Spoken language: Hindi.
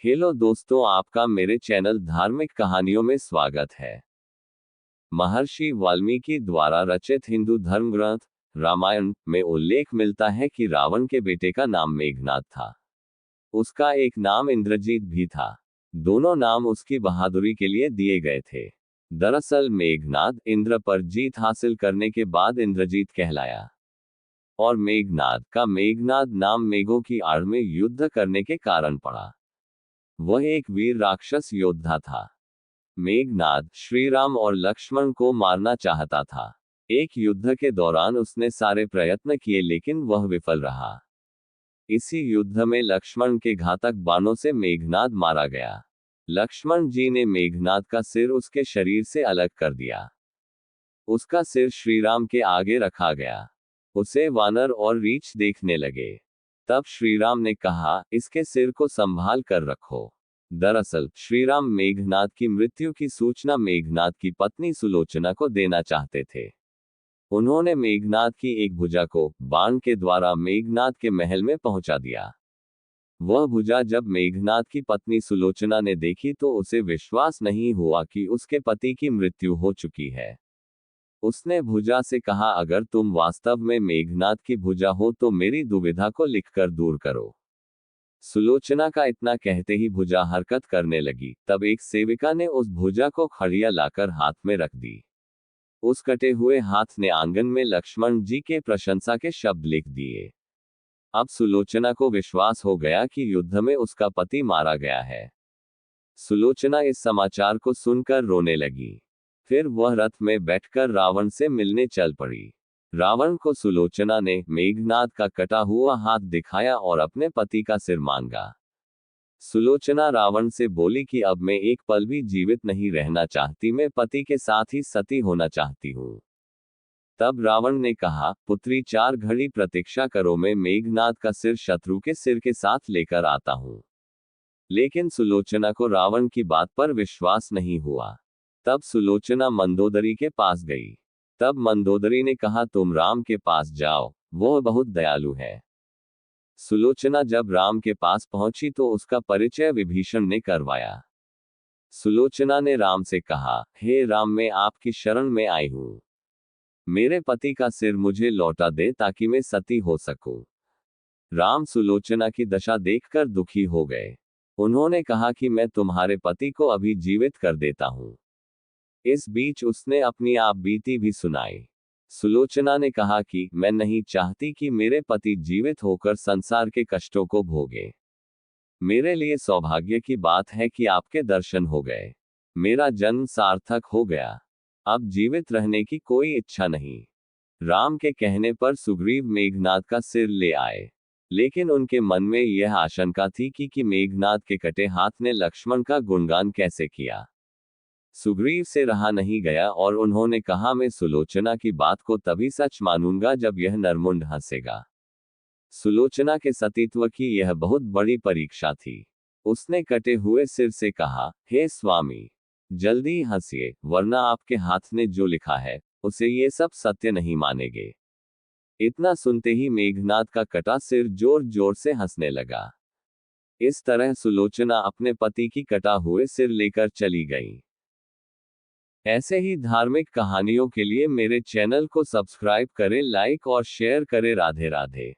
हेलो दोस्तों, आपका मेरे चैनल धार्मिक कहानियों में स्वागत है। महर्षि वाल्मीकि द्वारा रचित हिंदू धर्म ग्रंथ रामायण में उल्लेख मिलता है कि रावण के बेटे का नाम मेघनाद था। उसका एक नाम इंद्रजीत भी था। दोनों नाम उसकी बहादुरी के लिए दिए गए थे। दरअसल मेघनाद इंद्र पर जीत हासिल करने के बाद इंद्रजीत कहलाया और मेघनाद का मेघनाद नाम मेघों की आड़ में युद्ध करने के कारण पड़ा। वह एक वीर राक्षस योद्धा था। मेघनाद श्रीराम और लक्ष्मण को मारना चाहता था। एक युद्ध के दौरान उसने सारे प्रयत्न किए लेकिन वह विफल रहा। इसी युद्ध में लक्ष्मण के घातक बाणों से मेघनाद मारा गया। लक्ष्मण जी ने मेघनाद का सिर उसके शरीर से अलग कर दिया। उसका सिर श्रीराम के आगे रखा गया। उसे वानर और रीछ देखने लगे। तब श्रीराम ने कहा, इसके सिर को संभाल कर रखो। दरअसल श्रीराम मेघनाद की मृत्यु की सूचना मेघनाद की पत्नी सुलोचना को देना चाहते थे। उन्होंने मेघनाद की एक भुजा को बाण के द्वारा मेघनाद के महल में पहुंचा दिया। वह भुजा जब मेघनाद की पत्नी सुलोचना ने देखी तो उसे विश्वास नहीं हुआ कि उसके पति की मृत्यु हो चुकी है। उसने भुजा से कहा, अगर तुम वास्तव में मेघनाद की भुजा हो तो मेरी दुविधा को लिखकर दूर करो। सुलोचना का इतना कहते ही भुजा हरकत करने लगी। तब एक सेविका ने उस भुजा को खड़िया लाकर हाथ में रख दी। उस कटे हुए हाथ ने आंगन में लक्ष्मण जी के प्रशंसा के शब्द लिख दिए। अब सुलोचना को विश्वास हो गया कि युद्ध में उसका पति मारा गया है। सुलोचना इस समाचार को सुनकर रोने लगी। फिर वह रथ में बैठकर रावण से मिलने चल पड़ी। रावण को सुलोचना ने मेघनाद का कटा हुआ हाथ दिखाया और अपने पति का सिर मांगा। सुलोचना रावण से बोली कि अब मैं एक पल भी जीवित नहीं रहना चाहती, मैं पति के साथ ही सती होना चाहती हूँ। तब रावण ने कहा, पुत्री 4 घड़ी प्रतीक्षा करो, मैं मेघनाद का सिर शत्रु के सिर के साथ लेकर आता हूँ। लेकिन सुलोचना को रावण की बात पर विश्वास नहीं हुआ। तब सुलोचना मंदोदरी के पास गई। तब मंदोदरी ने कहा, तुम राम के पास जाओ, वह बहुत दयालु है। सुलोचना जब राम के पास पहुंची तो उसका परिचय विभीषण ने करवाया। सुलोचना ने राम से कहा, हे राम, मैं आपकी शरण में आई हूं। मेरे पति का सिर मुझे लौटा दे ताकि मैं सती हो सकूं। राम सुलोचना की दशा देखकर दुखी हो गए। उन्होंने कहा कि मैं तुम्हारे पति को अभी जीवित कर देता हूं। इस बीच उसने अपनी आप बीती भी सुनाई। सुलोचना ने कहा कि मैं नहीं चाहती कि मेरे पति जीवित होकर संसार के कष्टों को भोगे। मेरे लिए सौभाग्य की बात है कि आपके दर्शन हो गए। मेरा जन्म सार्थक हो गया। अब जीवित रहने की कोई इच्छा नहीं। राम के कहने पर सुग्रीव मेघनाद का सिर ले आए। लेकिन उनके मन में यह आशंका थी कि मेघनाद के कटे हाथ ने लक्ष्मण का गुणगान कैसे किया। सुग्रीव से रहा नहीं गया और उन्होंने कहा, मैं सुलोचना की बात को तभी सच मानूंगा जब यह नरमुंड हंसेगा। सुलोचना के सतीत्व की यह बहुत बड़ी परीक्षा थी। उसने कटे हुए सिर से कहा, हे स्वामी, जल्दी हंसिए, वरना आपके हाथ ने जो लिखा है उसे ये सब सत्य नहीं मानेंगे। इतना सुनते ही मेघनाद का कटा सिर जोर जोर से हंसने लगा। इस तरह सुलोचना अपने पति की कटा हुए सिर लेकर चली गई। ऐसे ही धार्मिक कहानियों के लिए मेरे चैनल को सब्सक्राइब करें, लाइक और शेयर करें। राधे राधे।